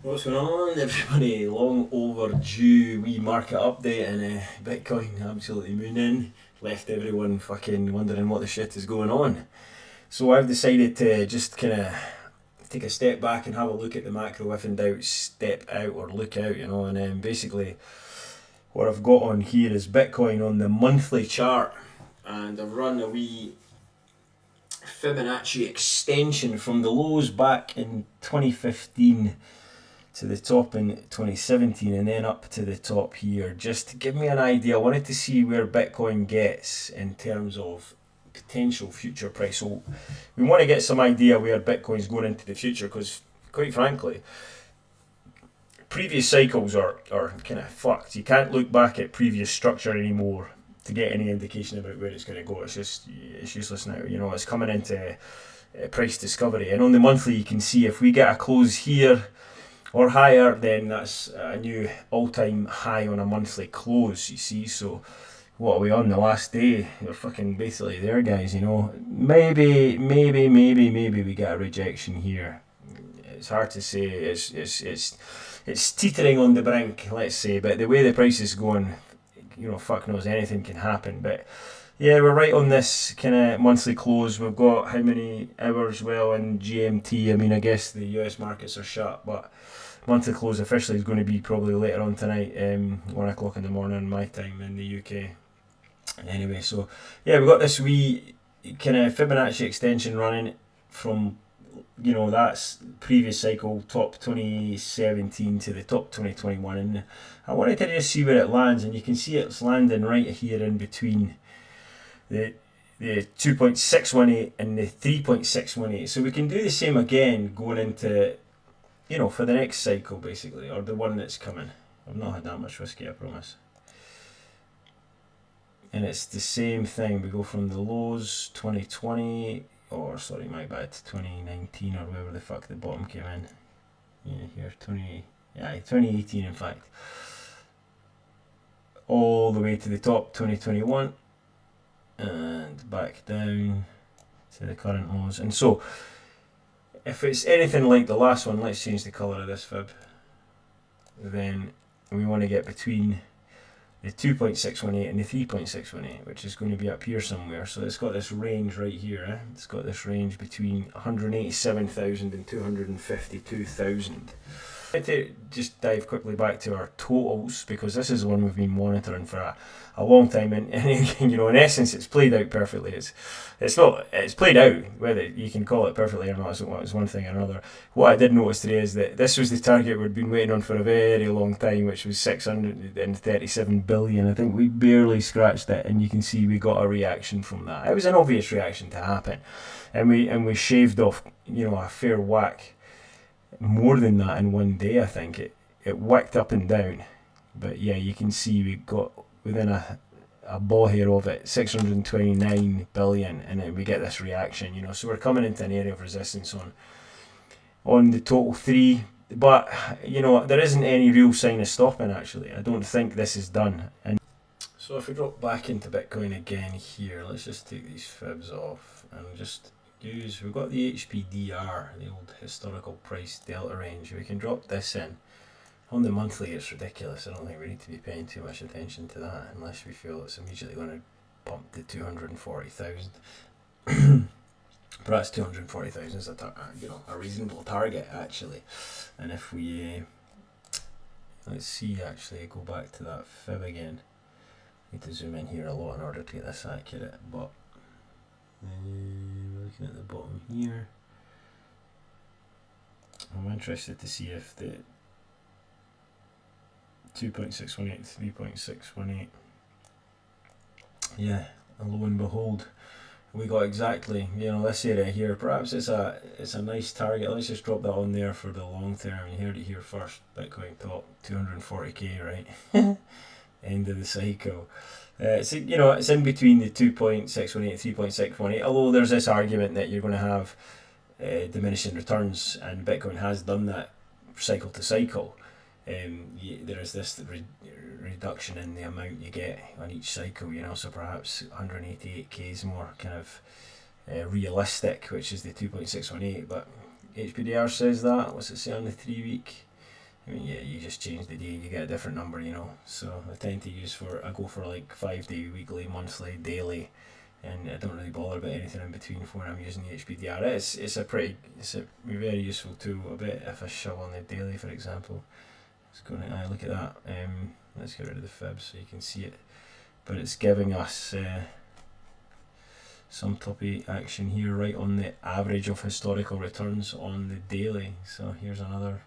What's going on, everybody? Long overdue wee market update, and Bitcoin absolutely mooning. Left everyone fucking wondering what the shit is going on. So I've decided to just kind of take a step back and have a look at the macro. If in doubt, step out or look out, and basically what I've got on here is Bitcoin on the monthly chart, and I've run a wee Fibonacci extension from the lows back in 2015 to the top in 2017 and then up to the top here, just to give me an idea. I wanted to see where Bitcoin gets in terms of potential future price. So we want to get some idea where Bitcoin's going into the future, because quite frankly, previous cycles are kind of fucked. You can't look back at previous structure anymore to get any indication about where it's going to go. It's useless now. It's coming into price discovery, and on the monthly you can see if we get a close here or higher, then that's a new all-time high on a monthly close, you see. So what are we on the last day? We're fucking basically there, guys. Maybe we get a rejection here. It's hard to say. It's teetering on the brink, let's say. But the way the price is going, fuck knows, anything can happen. But yeah, we're right on this kind of monthly close. We've got how many hours? Well, in GMT, I guess the US markets are shut, but monthly close officially is going to be probably later on tonight, 1 o'clock in the morning my time in the UK. Anyway, so yeah, we've got this wee kind of Fibonacci extension running from, that's previous cycle, top 2017 to the top 2021, and I wanted to just see where it lands, and you can see it's landing right here in between the 2.618 and the 3.618. So we can do the same again going into, for the next cycle, basically, or the one that's coming. I've not had that much whiskey, I promise. And it's the same thing. We go from the lows 2020, or sorry, my bad, 2019 or wherever the fuck the bottom came in. Yeah, here 2018 in fact. All the way to the top 2021 and back down to the current lows. And so if it's anything like the last one, let's change the colour of this fib, then we want to get between the 2.618 and the 3.618, which is going to be up here somewhere. So it's got this range right here. It's got this range between 187,000 and 252,000. To just dive quickly back to our totals, because this is the one we've been monitoring for a long time, and in essence it's played out perfectly. It's played out, whether you can call it perfectly or not is one thing or another. What I did notice today is that this was the target we'd been waiting on for a very long time, which was 637 billion. I think we barely scratched it, and you can see we got a reaction from that. It was an obvious reaction to happen, and we shaved off a fair whack, more than that in one day. I think it whacked up and down, but yeah, you can see we got within a ball hair of it, 629 billion, and then we get this reaction. So we're coming into an area of resistance on the total three, but there isn't any real sign of stopping. Actually, I don't think this is done. And so if we drop back into Bitcoin again here, let's just take these fibs off and just we've got the HPDR, the old historical price delta range. We can drop this in. On the monthly it's ridiculous. I don't think we need to be paying too much attention to that unless we feel it's immediately going to pump to 240,000. Perhaps 240,000 is a reasonable target actually. And if we let's see, actually go back to that fib again. I need to zoom in here a lot in order to get this accurate, but we're looking at the bottom here. I'm interested to see if the 2.618, 3.618, yeah, and lo and behold, we got exactly this area here. Perhaps it's a nice target. Let's just drop that on there for the long term. You heard it here first. Bitcoin top 240k, right? End of the cycle. It's in between the 2.618 and 3.618, although there's this argument that you're going to have diminishing returns, and Bitcoin has done that cycle to cycle. There is this reduction in the amount you get on each cycle, so perhaps 188k is more kind of realistic, which is the 2.618, but HPDR says that. What's it say on the 3 week? I mean, yeah, you just change the day, you get a different number, you know. So I tend to I go for like 5-day, weekly, monthly, daily, and I don't really bother about anything in between when I'm using the HBDR. It's a very useful tool. A bit if I shove on the daily, for example. It's going to look at that. Let's get rid of the fib so you can see it. But it's giving us some toppy action here right on the average of historical returns on the daily. So here's another,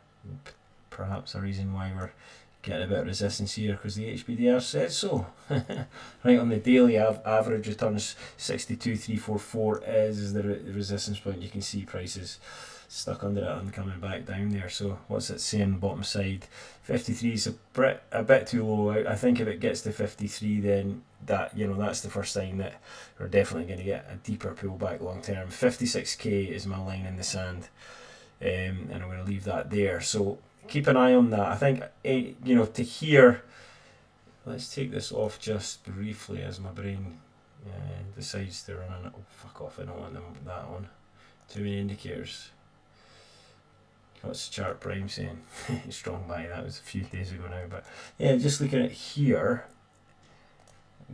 perhaps a reason why we're getting a bit of resistance here, because the HBDR says so. Right on the daily, average returns 62,344 is the resistance point. You can see prices stuck under it and coming back down there. So what's it saying bottom side? 53 is a bit too low. I think if it gets to 53, then that's the first sign that we're definitely going to get a deeper pullback long term. 56k is my line in the sand, and I'm going to leave that there. So keep an eye on that. I think to here, let's take this off just briefly as my brain decides to run on it. Oh, fuck off, I don't want that on. Too many indicators. What's Chart Prime saying? Strong buy, that was a few days ago now. But yeah, just looking at here,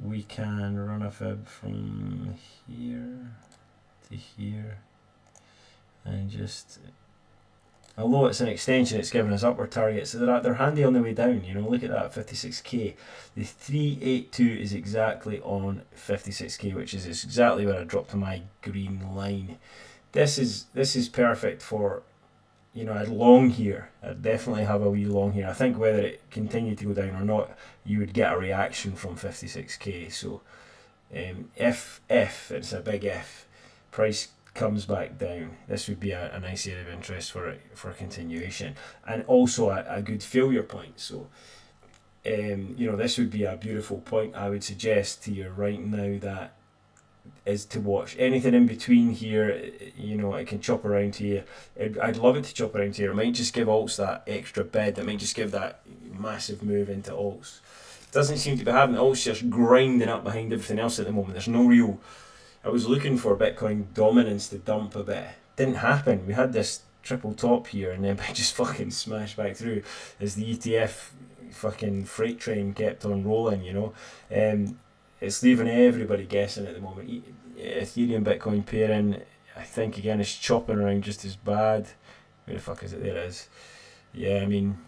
we can run a fib from here to here, and just, although it's an extension, it's giving us upward targets, so they're handy on the way down. Look at that, 56k. The 382 is exactly on 56k, which is exactly where I dropped to my green line. This is perfect for, I'd long here. I'd definitely have a wee long here. I think whether it continued to go down or not, you would get a reaction from 56k. So if it's a big if, price comes back down, this would be a nice area of interest for continuation, and also a good failure point. So this would be a beautiful point. I would suggest to you right now that is to watch. Anything in between here, it can chop around here. I'd love it to chop around here. It might just give alts that extra bid. It might just give that massive move into alts. Doesn't seem to be having alts just grinding up behind everything else at the moment. There's no real. I was looking for Bitcoin dominance to dump a bit. Didn't happen. We had this triple top here, and then I just fucking smashed back through as the ETF fucking freight train kept on rolling. It's leaving everybody guessing at the moment. Ethereum Bitcoin pairing, I think again, is chopping around just as bad. Where the fuck is it? There it is. Yeah, I mean,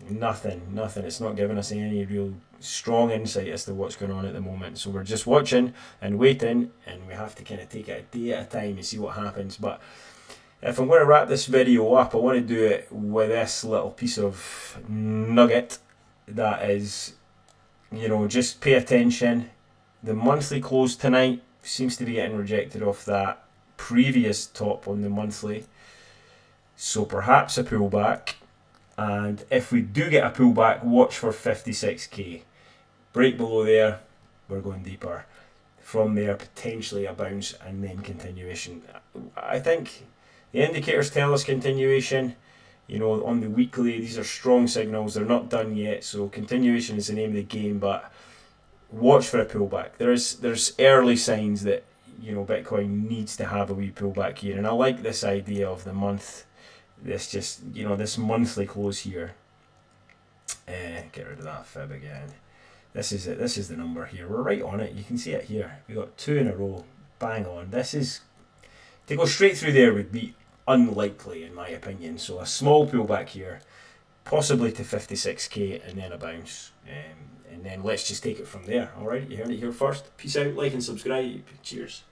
nothing. It's not giving us any real strong insight as to what's going on at the moment. So we're just watching and waiting, and we have to kind of take it a day at a time and see what happens. But if I'm going to wrap this video up, I want to do it with this little piece of nugget that is, just pay attention. The monthly close tonight seems to be getting rejected off that previous top on the monthly. So perhaps a pullback. And if we do get a pullback, watch for 56k. Break below there, we're going deeper. From there, potentially a bounce and then continuation. I think the indicators tell us continuation. On the weekly, these are strong signals. They're not done yet. So continuation is the name of the game, but watch for a pullback. There's early signs that Bitcoin needs to have a wee pullback here, and I like this idea of the month. This monthly close here. Get rid of that fib again. This is it. This is the number here. We're right on it. You can see it here. We got 2 in a row. Bang on. This is to go straight through there would be unlikely in my opinion. So a small pullback here, possibly to 56k, and then a bounce. And then let's just take it from there. Alright, you heard it here first. Peace out, like and subscribe. Cheers.